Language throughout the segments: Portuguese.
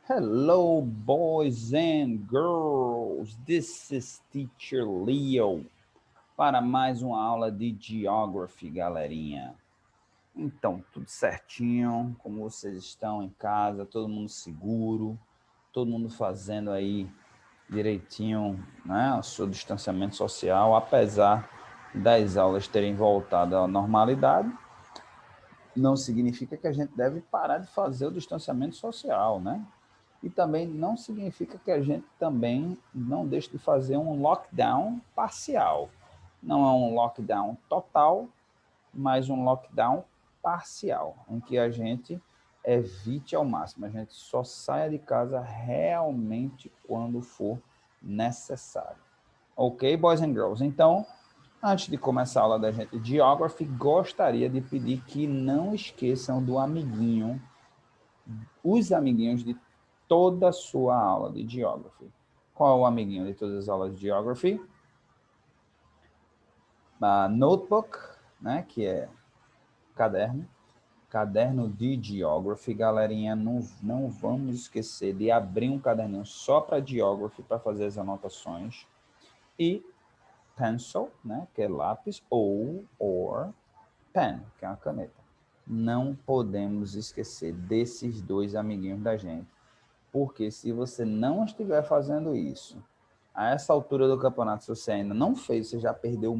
Hello, boys and girls. This is Teacher Leo para mais uma aula de Geography, galerinha. Então, tudo certinho? Como vocês estão em casa? Todo mundo seguro? Todo mundo fazendo aí direitinho, né? O seu distanciamento social, apesar das aulas terem voltado à normalidade, não significa que a gente deve parar de fazer o distanciamento social, né? E também não significa que a gente também não deixe de fazer um lockdown parcial. Não é um lockdown total, mas um lockdown parcial, em que a gente evite ao máximo, a gente só saia de casa realmente quando for necessário. Ok, boys and girls? Então, antes de começar a aula da gente de Geography, gostaria de pedir que não esqueçam do amiguinho, os amiguinhos de toda a sua aula de Geography. Qual é o amiguinho de todas as aulas de Geography? A notebook, né, que é caderno. Caderno de Geography, galerinha, não vamos esquecer de abrir um caderninho só para Geography, para fazer as anotações. E pencil, né, que é lápis, or pen, que é uma caneta. Não podemos esquecer desses dois amiguinhos da gente, porque se você não estiver fazendo isso, a essa altura do campeonato, se você ainda não fez, você já perdeu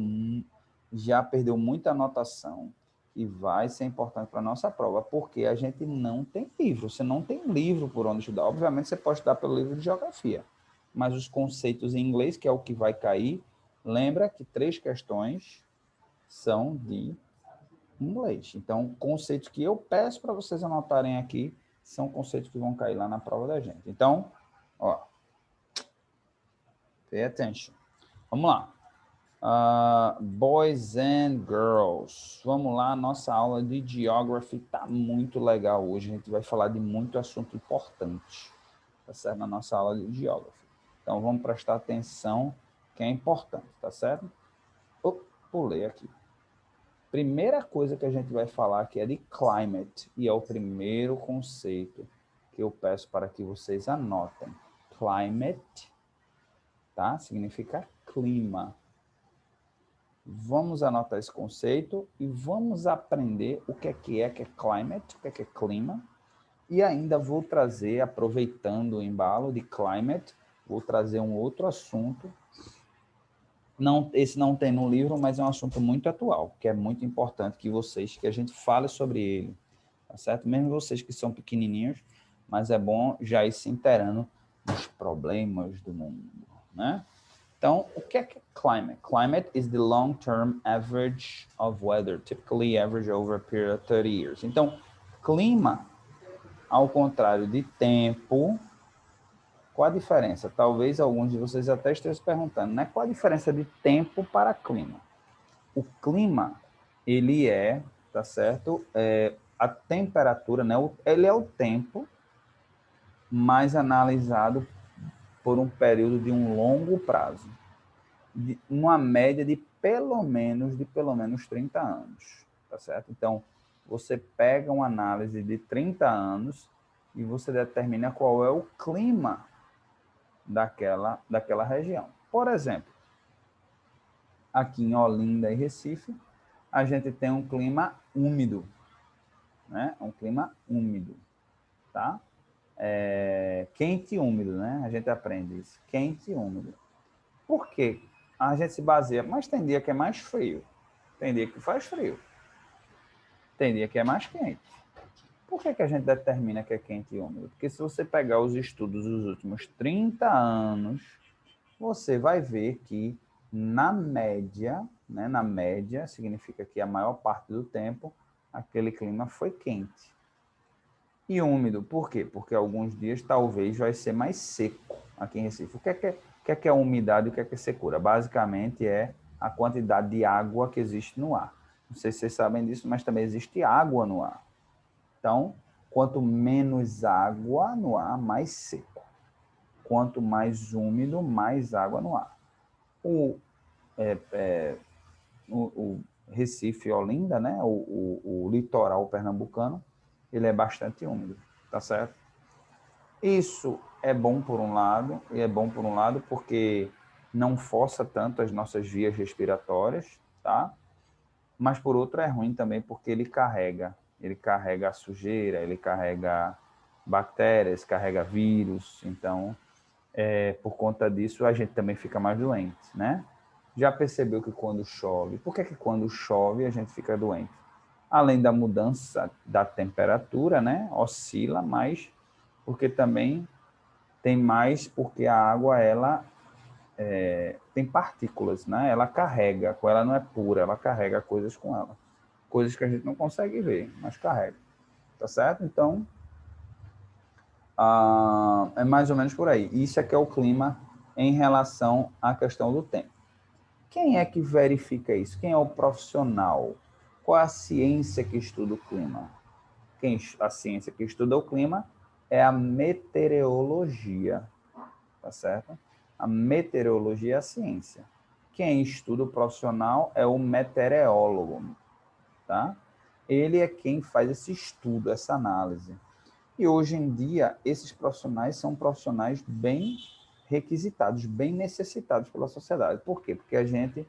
muita anotação e vai ser importante para a nossa prova, porque a gente não tem livro, você não tem livro por onde estudar. Obviamente, você pode estudar pelo livro de geografia, mas os conceitos em inglês, que é o que vai cair, lembra que 3 questões são de inglês. Então, conceitos que eu peço para vocês anotarem aqui são conceitos que vão cair lá na prova da gente. Então, ó, pay attention. Vamos lá. Boys and girls. Vamos lá, nossa aula de Geography tá muito legal hoje. A gente vai falar de muito assunto importante, tá certo? Na nossa aula de Geography. Então, vamos prestar atenção que é importante, tá certo? Pulei aqui. Primeira coisa que a gente vai falar aqui é de climate, e é o primeiro conceito que eu peço para que vocês anotem. Climate, tá? Significa clima. Vamos anotar esse conceito e vamos aprender o que é climate, o que é clima. E ainda vou trazer, aproveitando o embalo de climate, vou trazer um outro assunto. Não, esse não tem no livro, mas é um assunto muito atual, que é muito importante que a gente fale sobre ele, tá certo? Mesmo vocês que são pequenininhos, mas é bom já ir se inteirando dos problemas do mundo, né? Então, o que é climate? Climate is the long-term average of weather, typically average over a period of 30 years. Então, clima, ao contrário de tempo, qual a diferença? Talvez alguns de vocês até estejam se perguntando, né? Qual a diferença de tempo para clima? O clima, ele tá certo? A temperatura, né? Ele é o tempo mais analisado por um período de um longo prazo. Uma média de pelo menos 30 anos, tá certo? Então, você pega uma análise de 30 anos e você determina qual é o clima daquela região. Por exemplo, aqui em Olinda e Recife, a gente tem um clima úmido, né? Um clima úmido, tá? Quente e úmido, né? A gente aprende isso, quente e úmido. Por quê? A gente se baseia, mas tem dia que é mais frio, tem dia que faz frio, tem dia que é mais quente. Por que a gente determina que é quente e úmido? Porque se você pegar os estudos dos últimos 30 anos, você vai ver que na média, né, na média, significa que a maior parte do tempo, aquele clima foi quente. E úmido, por quê? Porque alguns dias talvez vai ser mais seco aqui em Recife. O que é a umidade e o que é secura? Basicamente é a quantidade de água que existe no ar. Não sei se vocês sabem disso, mas também existe água no ar. Então, quanto menos água no ar, mais seco. Quanto mais úmido, mais água no ar. O Recife, Olinda, né? O litoral pernambucano, ele é bastante úmido, tá certo? Isso é bom por um lado, e é bom por um lado porque não força tanto as nossas vias respiratórias, tá? Mas por outro é ruim também porque ele carrega a sujeira, ele carrega bactérias, carrega vírus, então por conta disso a gente também fica mais doente, né? Já percebeu que quando chove, por que quando chove a gente fica doente? Além da mudança da temperatura, né? Oscila, mas porque também tem mais, porque a água ela tem partículas, né? Ela carrega, ela não é pura, ela carrega coisas com ela. Coisas que a gente não consegue ver, mas carrega. Tá certo? Então, é mais ou menos por aí. Isso é que é o clima em relação à questão do tempo. Quem é que verifica isso? Quem é o profissional? Qual é a ciência que estuda o clima? A ciência que estuda o clima é a meteorologia, tá certo? A meteorologia é a ciência. Quem estuda o profissional é o meteorólogo, tá? Ele é quem faz esse estudo, essa análise. E hoje em dia, esses profissionais são profissionais bem requisitados, bem necessitados pela sociedade. Por quê? Porque a gente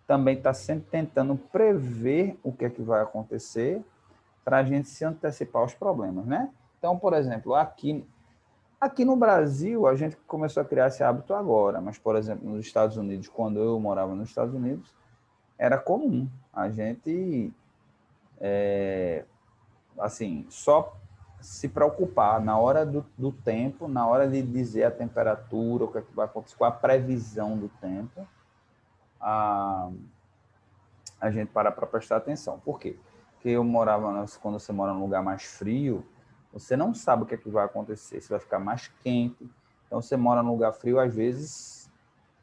também está sempre tentando prever o que é que vai acontecer para a gente se antecipar aos problemas, né? Então, por exemplo, aqui no Brasil, a gente começou a criar esse hábito agora, mas, por exemplo, nos Estados Unidos, quando eu morava nos Estados Unidos, era comum a gente, assim, só se preocupar na hora do tempo, na hora de dizer a temperatura, o que é que vai acontecer, com a previsão do tempo, a, a gente para prestar atenção. Por quê? Porque quando você mora num lugar mais frio, você não sabe o que é que vai acontecer, se vai ficar mais quente. Então, você mora num lugar frio, às vezes,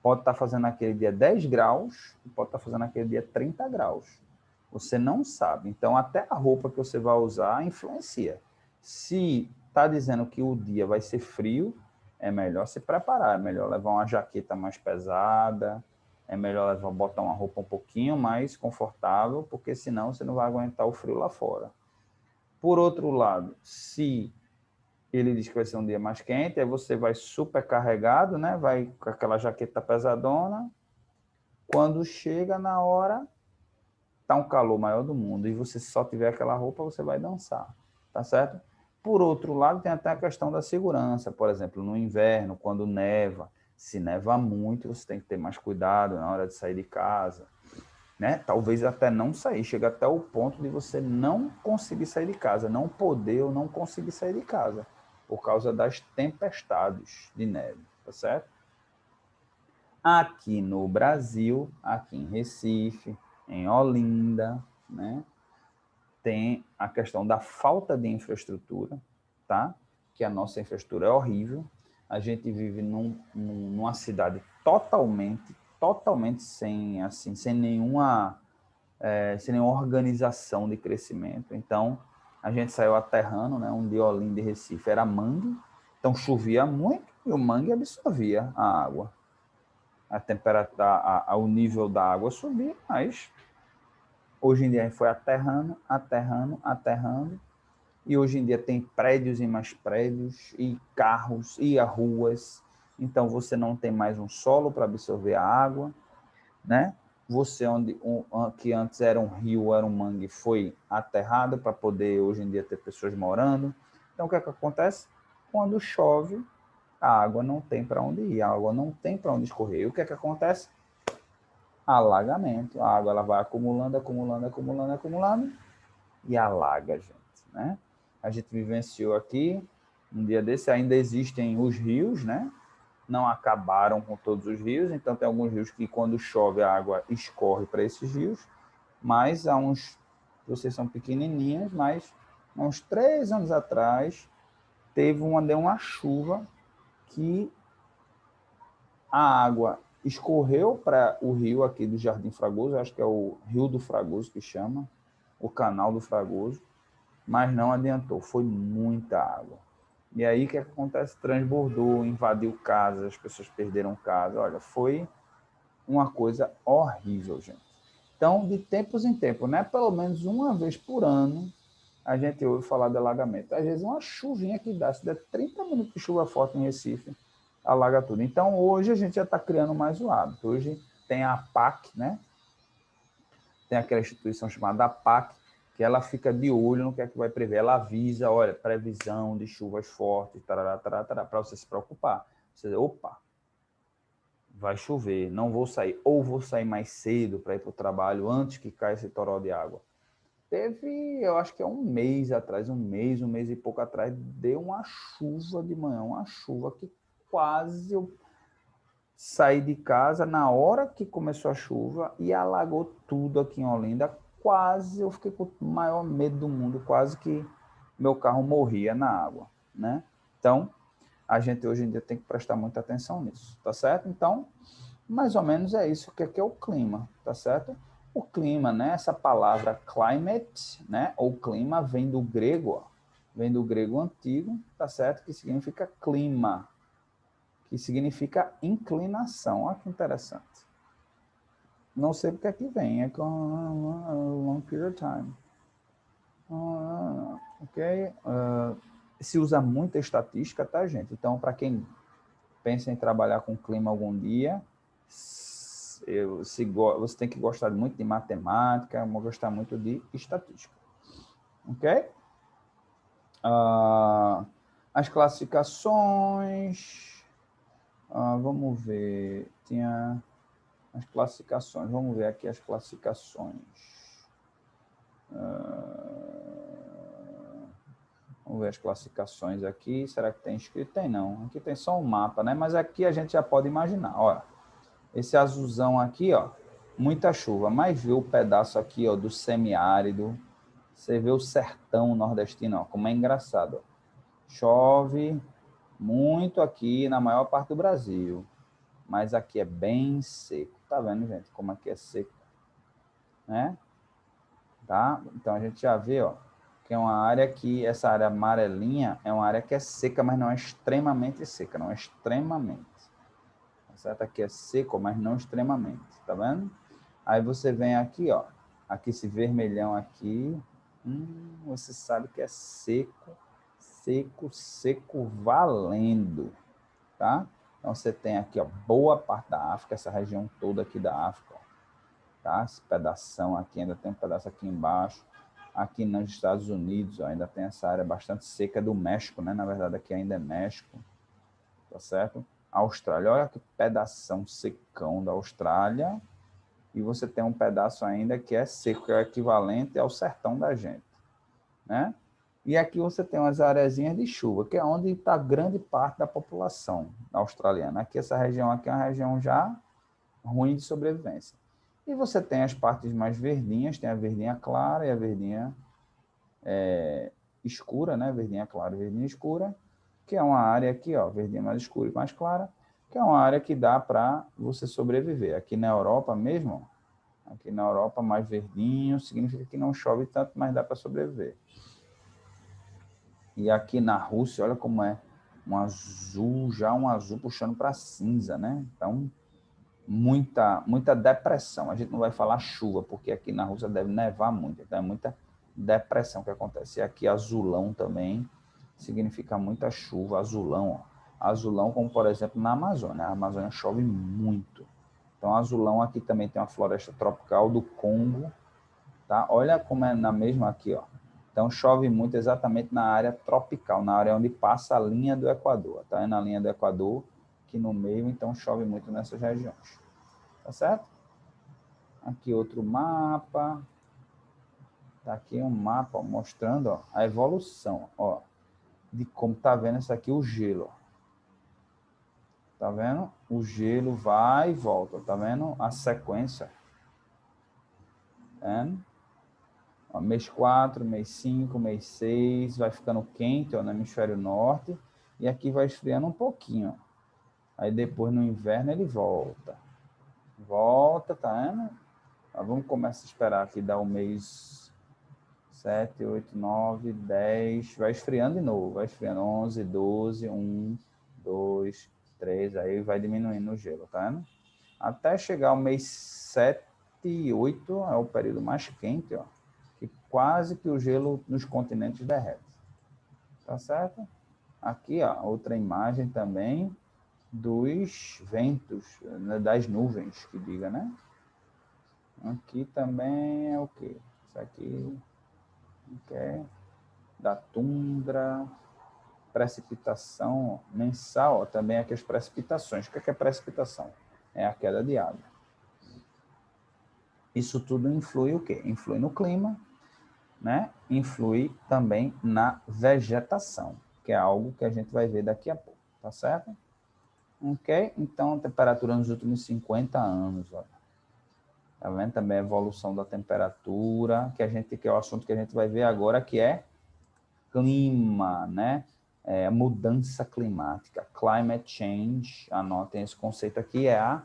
pode estar fazendo aquele dia 10 graus e pode estar fazendo aquele dia 30 graus. Você não sabe. Então, até a roupa que você vai usar influencia. Se está dizendo que o dia vai ser frio, é melhor se preparar, é melhor levar uma jaqueta mais pesada, é melhor botar uma roupa um pouquinho mais confortável, porque senão você não vai aguentar o frio lá fora. Por outro lado, se ele diz que vai ser um dia mais quente, aí você vai super carregado, né? Vai com aquela jaqueta pesadona. Quando chega na hora, tá um calor maior do mundo e você só tiver aquela roupa, você vai dançar, tá certo? Por outro lado, tem até a questão da segurança, por exemplo, no inverno, quando neva, se neva muito, você tem que ter mais cuidado na hora de sair de casa, né? Talvez até não sair, chega até o ponto de você não conseguir sair de casa, não poder ou não conseguir sair de casa, por causa das tempestades de neve, tá certo? Aqui no Brasil, aqui em Recife, em Olinda, né, tem a questão da falta de infraestrutura, tá? Que a nossa infraestrutura é horrível. A gente vive numa cidade totalmente sem, assim, sem nenhuma organização de crescimento. Então, a gente saiu aterrando, né? Um de Olinda e Recife era mangue, então chovia muito e o mangue absorvia a água. A temperatura, o nível da água subia, mas hoje em dia a gente foi aterrando, e hoje em dia tem prédios e mais prédios, e carros, e ruas, então você não tem mais um solo para absorver a água, né? Você, que antes era um rio, era um mangue, foi aterrado para poder hoje em dia ter pessoas morando. Então, o que é que acontece? Quando chove, a água não tem para onde ir, a água não tem para onde escorrer. E o que é que acontece? Alagamento. A água ela vai acumulando e alaga, gente, né? A gente vivenciou aqui, um dia desse, ainda existem os rios, né? Não acabaram com todos os rios, então tem alguns rios que quando chove a água escorre para esses rios, mas vocês são pequenininhos, mas há uns 3 anos atrás, deu uma chuva que a água escorreu para o rio aqui do Jardim Fragoso, acho que é o Rio do Fragoso que chama, o Canal do Fragoso, mas não adiantou, foi muita água. E aí o que acontece? Transbordou, invadiu casas, as pessoas perderam casa. Olha, foi uma coisa horrível, gente. Então, de tempos em tempos, né? Pelo menos uma vez por ano, a gente ouve falar de alagamento. Às vezes uma chuvinha que dá, se der 30 minutos de chuva forte em Recife, alaga tudo. Então, hoje a gente já está criando mais o hábito. Hoje tem a APAC, né? Tem aquela instituição chamada APAC, que ela fica de olho no que é que vai prever. Ela avisa, olha, previsão de chuvas fortes, para você se preocupar. Você diz, opa, vai chover, não vou sair. Ou vou sair mais cedo para ir para o trabalho antes que caia esse toró de água. Teve, eu acho que é um mês atrás, um mês e pouco atrás, deu uma chuva de manhã, uma chuva que quase eu saí de casa na hora que começou a chuva e alagou tudo aqui em Olinda. Quase eu fiquei com o maior medo do mundo, quase que meu carro morria na água, né? Então, a gente hoje em dia tem que prestar muita atenção nisso, tá certo? Então, mais ou menos é isso que é o clima, tá certo? O clima, né? Essa palavra climate, né? Ou clima vem do grego, ó, vem do grego antigo, tá certo? Que significa clima, que significa inclinação. Olha que interessante. Não sei porque aqui vem, é com long period of time. Ok? Se usa muita estatística, tá, gente? Então, para quem pensa em trabalhar com clima algum dia, você tem que gostar muito de matemática, gostar muito de estatística. Ok? As classificações. Vamos ver. Tinha as classificações. Vamos ver aqui as classificações. Vamos ver as classificações aqui. Será que tem escrito? Tem não. Aqui tem só um mapa, né? Mas aqui a gente já pode imaginar. Olha, esse azulzão aqui, ó, muita chuva. Mas vê o pedaço aqui, ó, do semiárido. Você vê o sertão nordestino, ó, como é engraçado. Ó. Chove muito aqui na maior parte do Brasil. Mas aqui é bem seco. Tá vendo, gente, como aqui é seco? Né? Tá? Então, a gente já vê, ó, que é uma área que, essa área amarelinha, é uma área que é seca, mas não é extremamente seca, não é extremamente. Tá certo? Aqui é seco, mas não extremamente, tá vendo? Aí você vem aqui, ó, aqui esse vermelhão aqui, você sabe que é seco, seco, seco valendo, tá? Então, você tem aqui, ó, boa parte da África, essa região toda aqui da África, ó, tá? Esse pedação aqui, ainda tem um pedaço aqui embaixo. Aqui nos Estados Unidos, ó, ainda tem essa área bastante seca do México, né? Na verdade, aqui ainda é México, tá certo? Austrália, olha que pedação secão da Austrália. E você tem um pedaço ainda que é seco, que é equivalente ao sertão da gente, né? E aqui você tem umas areazinhas de chuva, que é onde está grande parte da população australiana. Aqui, essa região aqui é uma região já ruim de sobrevivência. E você tem as partes mais verdinhas, tem a verdinha clara e a verdinha escura, né? Verdinha clara e verdinha escura, que é uma área aqui, ó, verdinha mais escura e mais clara, que é uma área que dá para você sobreviver. Aqui na Europa mesmo, aqui na Europa mais verdinho, significa que não chove tanto, mas dá para sobreviver. E aqui na Rússia, olha como é um azul, já um azul puxando para cinza, né? Então, muita depressão. A gente não vai falar chuva, porque aqui na Rússia deve nevar muito, então é muita depressão que acontece. E aqui azulão também significa muita chuva, azulão. Ó. Azulão, como por exemplo na Amazônia. A Amazônia chove muito. Então, azulão aqui também tem uma floresta tropical do Congo. Tá? Olha como é na mesma aqui, ó. Então, chove muito exatamente na área tropical, na área onde passa a linha do Equador. Tá vendo a linha do Equador aqui no meio, então chove muito nessas regiões. Tá certo? Aqui outro mapa. Tá aqui um mapa ó, mostrando ó, a evolução, ó, de como tá vendo isso aqui, o gelo. Ó. Tá vendo? O gelo vai e volta. Tá vendo a sequência? Tá vendo? Ó, mês 4, mês 5, mês 6, vai ficando quente ó, no hemisfério norte, e aqui vai esfriando um pouquinho. Ó. Aí depois no inverno ele volta. Volta, tá vendo? Ó, vamos começar a esperar aqui dar o mês 7, 8, 9, 10, vai esfriando de novo, vai esfriando 11, 12, 1, 2, 3, aí vai diminuindo o gelo, tá vendo? Até chegar ao mês 7 e 8 é o período mais quente, ó. Que quase que o gelo nos continentes derrete. Tá certo? Aqui, ó, outra imagem também dos ventos, né, das nuvens, que diga, né? Aqui também é o quê? Isso aqui é da tundra, precipitação mensal, ó, também aqui as precipitações. O que é precipitação? É a queda de água. Isso tudo influi o quê? Influi no clima, né? Influi também na vegetação, que é algo que a gente vai ver daqui a pouco, tá certo? Ok? Então, a temperatura nos últimos 50 anos, ó. Tá vendo também a evolução da temperatura, que é o assunto que a gente vai ver agora, que é clima, né? Mudança climática, climate change, anotem esse conceito aqui, é a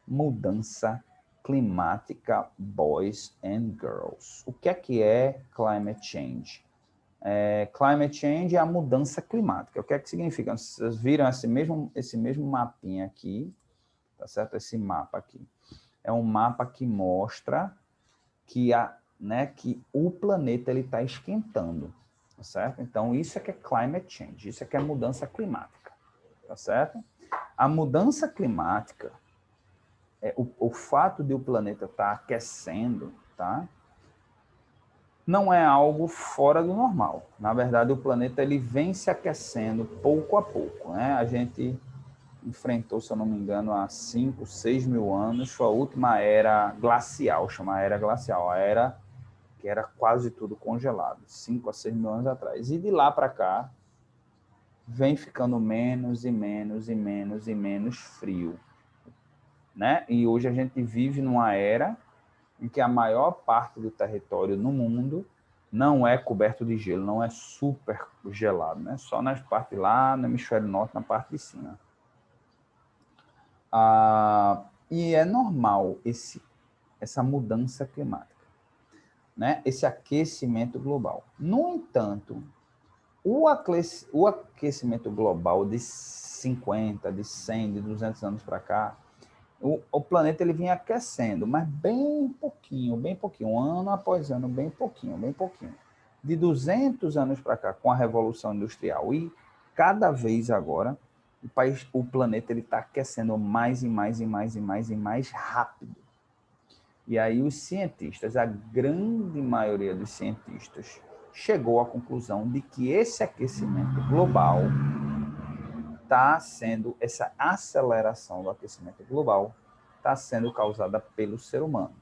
mudança climática, boys and girls. O que é climate change? Climate change é a mudança climática. O que é que significa? Vocês viram esse mesmo mapinha aqui, tá certo? Esse mapa aqui. É um mapa que mostra que, que o planeta está esquentando, tá certo? Então, isso é que é climate change, isso é que é mudança climática, tá certo? A mudança climática, o fato de o planeta estar aquecendo, tá? Não é algo fora do normal. Na verdade, o planeta ele vem se aquecendo pouco a pouco, né? A gente enfrentou, se eu não me engano, há 5, 6 mil anos, sua última era glacial, chama era glacial, a era que era quase tudo congelado, 5 a 6 mil anos atrás. E de lá para cá, vem ficando menos e menos e menos e menos frio, né? E hoje a gente vive numa era em que a maior parte do território no mundo não é coberto de gelo, não é super gelado, né? Só nas partes lá, no hemisfério norte, na parte de cima. E é normal essa mudança climática, né? Esse aquecimento global. No entanto, o aquecimento global de 50, de 100, de 200 anos para cá, o planeta ele vinha aquecendo, mas bem pouquinho, ano após ano, bem pouquinho. De 200 anos para cá, com a Revolução Industrial, e cada vez agora, o planeta está aquecendo mais e mais rápido. E aí os cientistas, a grande maioria dos cientistas, chegou à conclusão de que esse aquecimento global está sendo, essa aceleração do aquecimento global está sendo causada pelo ser humano.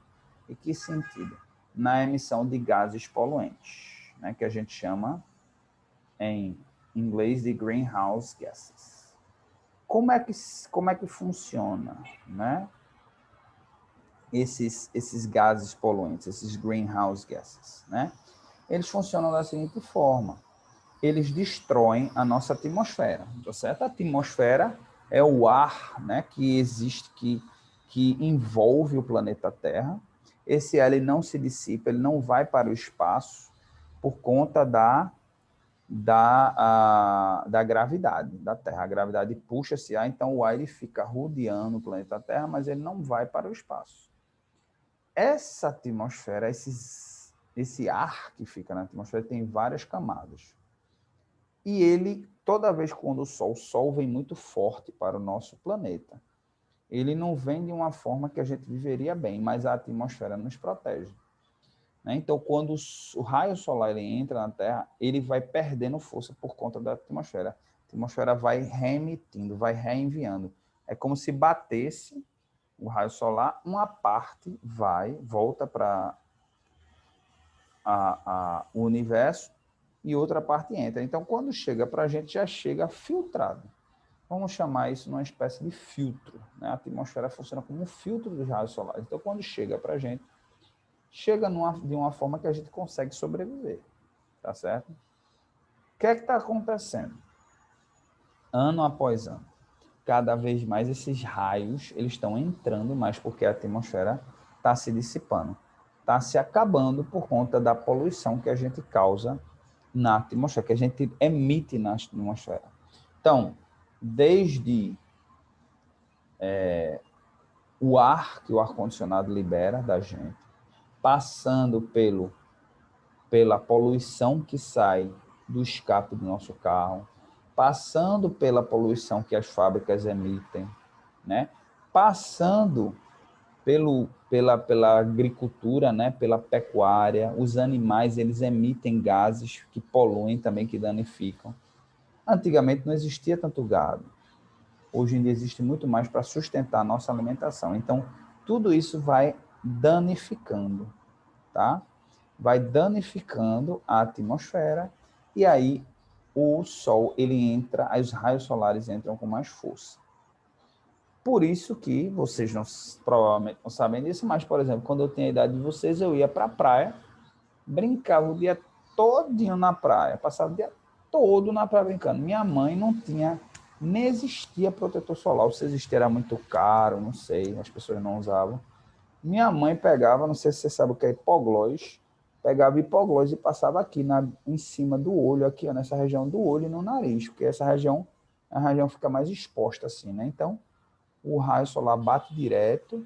Em que sentido? Na emissão de gases poluentes, né, que a gente chama em inglês de greenhouse gases. Como é que funciona, né? Esses gases poluentes, esses greenhouse gases, né? Eles funcionam da seguinte forma: eles destroem a nossa atmosfera, tá certo? A atmosfera é o ar, né, que existe, que envolve o planeta Terra. Esse ar ele não se dissipa, ele não vai para o espaço por conta da gravidade da Terra. A gravidade puxa esse ar, então o ar ele fica rodeando o planeta Terra, mas ele não vai para o espaço. Essa atmosfera, esse ar que fica na atmosfera, tem várias camadas. E ele, toda vez quando o Sol vem muito forte para o nosso planeta, ele não vem de uma forma que a gente viveria bem, mas a atmosfera nos protege. Né? Então, quando o raio solar ele entra na Terra, ele vai perdendo força por conta da atmosfera. A atmosfera vai reemitindo, vai reenviando. É como se batesse o raio solar, uma parte volta para o universo e outra parte entra. Então, quando chega para a gente, já chega filtrado. Vamos chamar isso numa espécie de filtro. Né? A atmosfera funciona como um filtro dos raios solares. Então, quando chega para a gente, chega de uma forma que a gente consegue sobreviver. Tá certo? O que é que está acontecendo? Ano após ano, cada vez mais esses raios eles estão entrando mais porque a atmosfera está se dissipando. Está se acabando por conta da poluição que a gente causa na atmosfera, que a gente emite na atmosfera. Então, desde o ar que o ar-condicionado libera da gente, passando pelo pela poluição que sai do escape do nosso carro, passando pela poluição que as fábricas emitem, né? Passando pela agricultura, né? Pela pecuária, os animais, eles emitem gases que poluem também, que danificam. Antigamente não existia tanto gado. Hoje em dia existe muito mais para sustentar a nossa alimentação. Então, tudo isso vai danificando, tá? Vai danificando a atmosfera e aí o sol, ele entra, os raios solares entram com mais força. Por isso que vocês não, provavelmente não sabem disso, mas, por exemplo, quando eu tinha a idade de vocês, eu ia para a praia, brincava o dia todinho na praia, passava o dia todo na praia brincando. Minha mãe não tinha, nem existia protetor solar, ou se existia era muito caro, não sei, as pessoas não usavam. Minha mãe pegava, não sei se você sabe o que é hipoglós, pegava hipoglós e passava aqui em cima do olho, aqui ó, nessa região do olho e no nariz, porque essa região, a região fica mais exposta assim, né? Então, o raio solar bate direto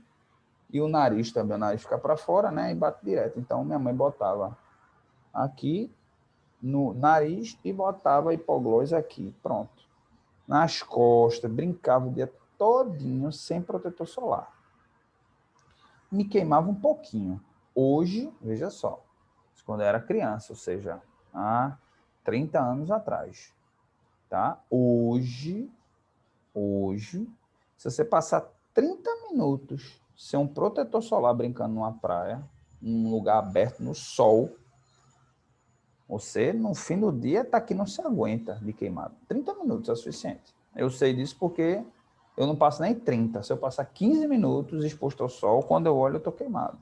e o nariz também, o nariz fica para fora, né? E bate direto. Então, minha mãe botava aqui no nariz e botava hipoglós aqui, pronto. Nas costas, brincava o dia todinho sem protetor solar. Me queimava um pouquinho. Hoje, veja só, quando eu era criança, ou seja, há 30 anos atrás, tá? Hoje, se você passar 30 minutos sem um protetor solar brincando numa praia, num lugar aberto, no sol, você, no fim do dia, tá aqui, não se aguenta de queimado. 30 minutos é suficiente. Eu sei disso porque eu não passo nem 30. Se eu passar 15 minutos exposto ao sol, quando eu olho, eu tô queimado.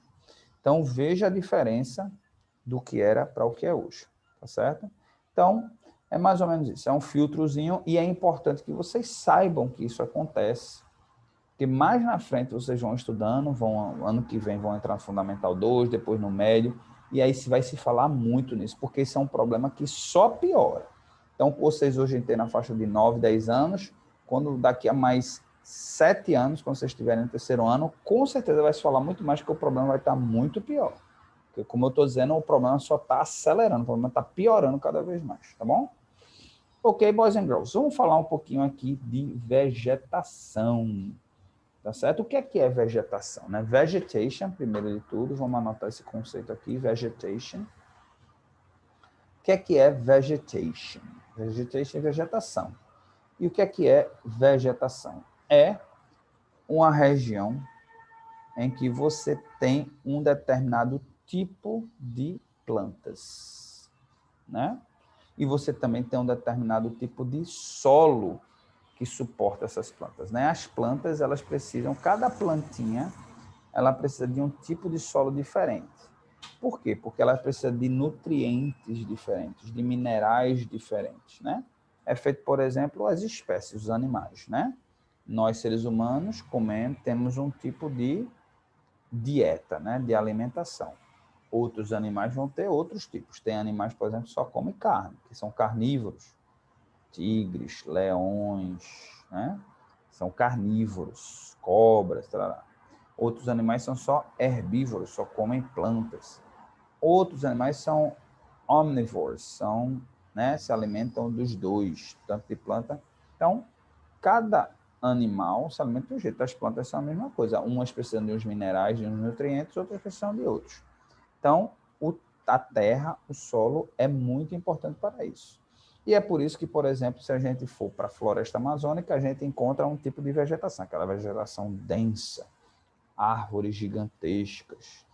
Então, veja a diferença do que era para o que é hoje, tá certo? Então, é mais ou menos isso. É um filtrozinho e é importante que vocês saibam que isso acontece, porque mais na frente vocês vão estudando, ano que vem vão entrar no Fundamental 2, depois no médio, e aí vai se falar muito nisso, porque isso é um problema que só piora. Então, vocês hoje têm na faixa de 9, 10 anos, quando daqui a mais 7 anos, quando vocês estiverem no terceiro ano, com certeza vai se falar muito mais, que o problema vai estar muito pior. Porque, como eu estou dizendo, o problema só está acelerando, o problema está piorando cada vez mais, tá bom? Ok, boys and girls, vamos falar um pouquinho aqui de vegetação. Tá certo? O que é vegetação? Né? Vegetation, primeiro de tudo, vamos anotar esse conceito aqui, vegetation. O que é vegetation? Vegetation é vegetação. E o que é vegetação? É uma região em que você tem um determinado tipo de plantas, né? E você também tem um determinado tipo de solo que suporta essas plantas, né? As plantas, elas precisam, cada plantinha, ela precisa de um tipo de solo diferente. Por quê? Porque ela precisa de nutrientes diferentes, de minerais diferentes, né? É feito, por exemplo, as espécies, os animais, né? Nós, seres humanos, comemos, temos um tipo de dieta, né? De alimentação. Outros animais vão ter outros tipos. Tem animais, por exemplo, que só comem carne, que são carnívoros. Tigres, leões, né? São carnívoros, cobras, tarará. Outros animais são só herbívoros, só comem plantas. Outros animais são omnivores, são, né, se alimentam dos dois, tanto de planta. Então, cada animal se alimenta de um jeito. As plantas são a mesma coisa. Umas precisam de uns minerais, de uns nutrientes, outras precisam de outros. Então, a terra, o solo, é muito importante para isso. E é por isso que, por exemplo, se a gente for para a floresta amazônica, a gente encontra um tipo de vegetação, aquela vegetação densa, árvores gigantescas,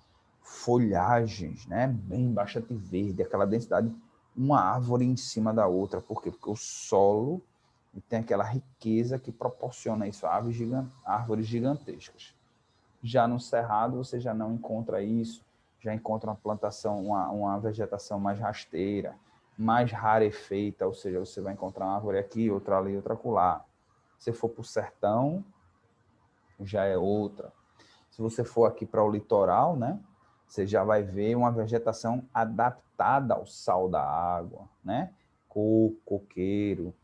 folhagens, né, bem bastante verde, aquela densidade, uma árvore em cima da outra. Por quê? Porque o solo tem aquela riqueza que proporciona isso, árvores gigantescas. Já no cerrado você já não encontra isso, já encontra uma plantação, uma vegetação mais rasteira, mais rarefeita, ou seja, você vai encontrar uma árvore aqui, outra ali, outra acolá. Se for para o sertão, já é outra. Se você for aqui para o litoral, né, você já vai ver uma vegetação adaptada ao sal da água, né? Coqueiro,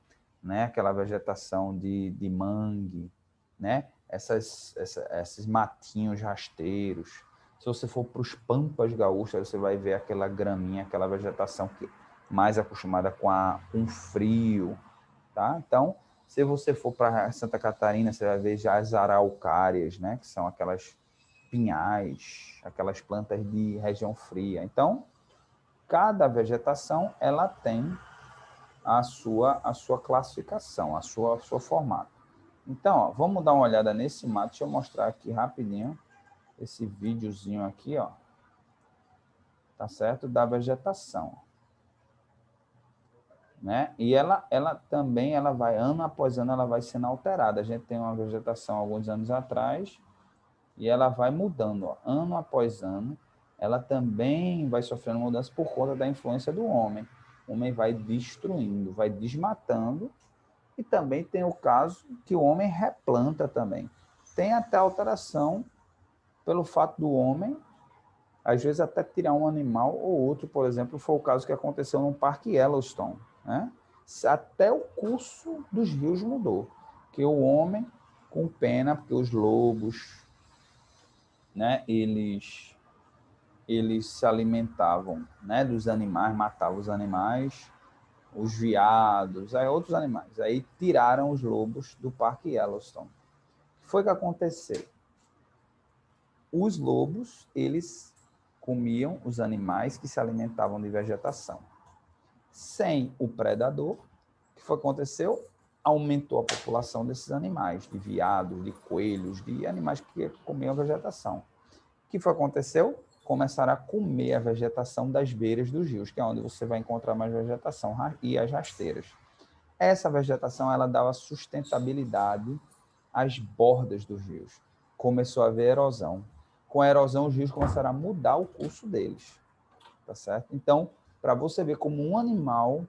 né? Aquela vegetação de mangue, né? Esses matinhos rasteiros. Se você for para os Pampas Gaúchas, você vai ver aquela graminha, aquela vegetação que mais acostumada com frio, tá? Então, se você for para Santa Catarina, você vai ver já as araucárias, né? Que são aquelas pinhais, aquelas plantas de região fria. Então, cada vegetação ela tem a sua classificação, a sua formato. Então, ó, vamos dar uma olhada nesse mato. Deixa eu mostrar aqui rapidinho esse videozinho aqui, ó. Tá certo? Da vegetação. Né? E ela também, ela vai, ano após ano, ela vai sendo alterada. A gente tem uma vegetação alguns anos atrás e ela vai mudando, ó. Ano após ano. Ela também vai sofrendo mudança por conta da influência do homem. O homem vai destruindo, vai desmatando. E também tem o caso que o homem replanta também. Tem até alteração pelo fato do homem, às vezes até tirar um animal ou outro, por exemplo, foi o caso que aconteceu no Parque Yellowstone, né? Até o curso dos rios mudou, que o homem, com pena, porque os lobos, né, eles se alimentavam, né, dos animais, matavam os animais, os veados, aí outros animais. Aí tiraram os lobos do Parque Yellowstone. O que foi que aconteceu? Os lobos, eles comiam os animais que se alimentavam de vegetação. Sem o predador, o que foi que aconteceu? Aumentou a população desses animais, de veados, de coelhos, de animais que comiam vegetação. O que foi que aconteceu? Começaram a comer a vegetação das beiras dos rios, que é onde você vai encontrar mais vegetação, e as rasteiras. Essa vegetação ela dava sustentabilidade às bordas dos rios. Começou a haver erosão. Com a erosão, os rios começaram a mudar o curso deles. Tá certo? Então, para você ver como um animal,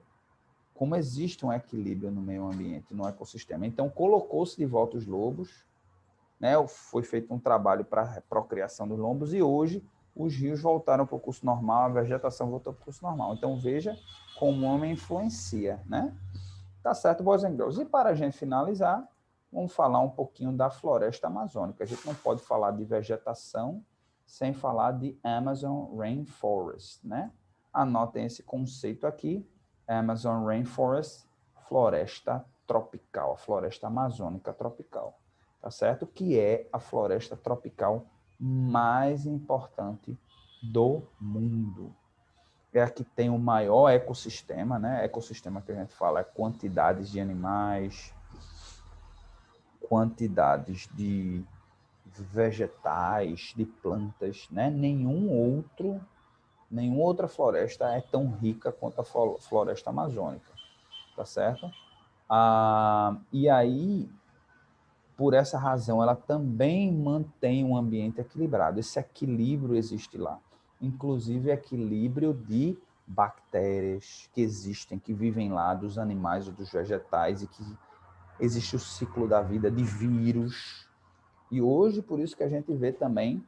como existe um equilíbrio no meio ambiente, no ecossistema. Então, colocou-se de volta os lobos, né? Foi feito um trabalho para a procriação dos lobos e hoje os rios voltaram para o curso normal, a vegetação voltou para o curso normal. Então, veja como o homem influencia, né? Tá certo, boys and girls. E para a gente finalizar, vamos falar um pouquinho da floresta amazônica. A gente não pode falar de vegetação sem falar de Amazon Rainforest, né? Anotem esse conceito aqui, Amazon Rainforest, floresta tropical, a floresta amazônica tropical, tá certo? Que é a floresta tropical mais importante do mundo. É a que tem o maior ecossistema, né? Ecossistema que a gente fala é quantidades de animais, quantidades de vegetais, de plantas, né? Nenhuma outra floresta é tão rica quanto a floresta amazônica, tá certo? E aí, por essa razão, ela também mantém um ambiente equilibrado. Esse equilíbrio existe lá. Inclusive equilíbrio de bactérias que existem, que vivem lá, dos animais ou dos vegetais, e que existe o ciclo da vida de vírus. E hoje, por isso que a gente vê também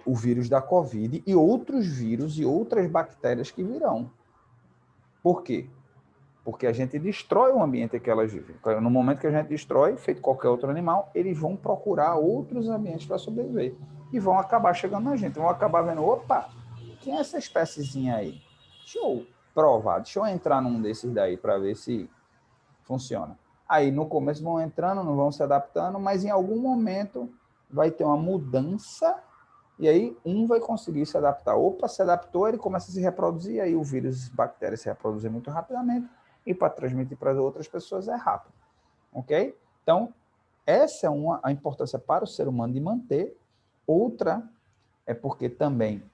o vírus da Covid e outros vírus e outras bactérias que virão. Por quê? Porque a gente destrói o ambiente que elas vivem. No momento que a gente destrói, feito qualquer outro animal, eles vão procurar outros ambientes para sobreviver. E vão acabar chegando na gente. Vão acabar vendo, opa, quem é essa espéciezinha aí? Deixa eu provar, deixa eu entrar num desses daí para ver se funciona. Aí no começo vão entrando, não vão se adaptando, mas em algum momento vai ter uma mudança e aí um vai conseguir se adaptar. Opa, se adaptou, ele começa a se reproduzir, aí o vírus, as bactérias se reproduzem muito rapidamente e para transmitir para as outras pessoas é rápido. Ok? Então, essa é a importância para o ser humano de manter. Outra é porque também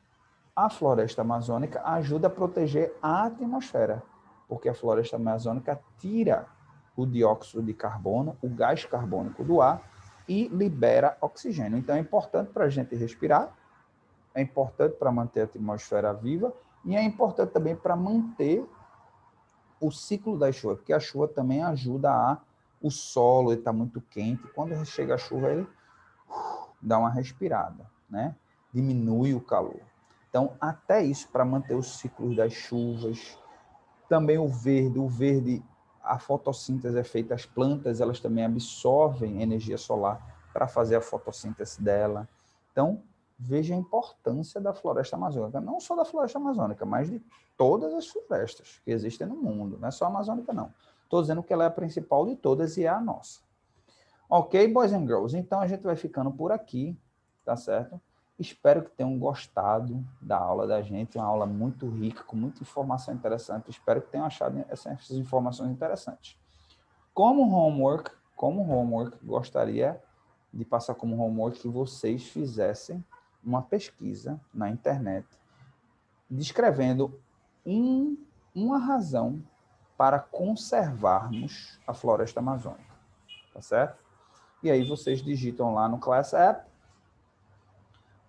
a floresta amazônica ajuda a proteger a atmosfera, porque a floresta amazônica tira o dióxido de carbono, o gás carbônico do ar e libera oxigênio. Então é importante para a gente respirar, é importante para manter a atmosfera viva e é importante também para manter o ciclo da chuva, porque a chuva também ajuda o solo está muito quente, quando chega a chuva ele dá uma respirada, né? Diminui o calor. Então, até isso, para manter os ciclos das chuvas. Também o verde, a fotossíntese é feita, as plantas, elas também absorvem energia solar para fazer a fotossíntese dela. Então, veja a importância da floresta amazônica, não só da floresta amazônica, mas de todas as florestas que existem no mundo, não é só a amazônica, não. Estou dizendo que ela é a principal de todas e é a nossa. Ok, boys and girls? Então a gente vai ficando por aqui, tá certo? Espero que tenham gostado da aula da gente, uma aula muito rica, com muita informação interessante. Espero que tenham achado essas informações interessantes. Como homework, gostaria de passar como homework que vocês fizessem uma pesquisa na internet descrevendo uma razão para conservarmos a floresta amazônica, tá certo? E aí vocês digitam lá no Class App,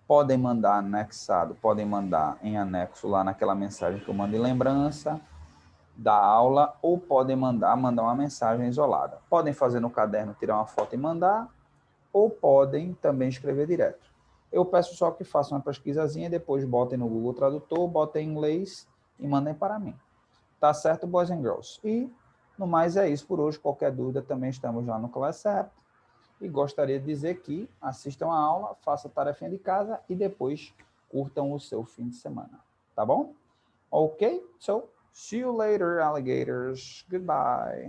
podem mandar anexado, podem mandar em anexo lá naquela mensagem que eu mando em lembrança da aula, ou podem mandar uma mensagem isolada. Podem fazer no caderno, tirar uma foto e mandar, ou podem também escrever direto. Eu peço só que façam uma pesquisazinha, depois botem no Google Tradutor, botem em inglês e mandem para mim. Tá certo, boys and girls? E, no mais, é isso por hoje. Qualquer dúvida, também estamos lá no Class App. E gostaria de dizer que assistam a aula, façam a tarefinha de casa e depois curtam o seu fim de semana. Tá bom? Ok? So, see you later, alligators. Goodbye.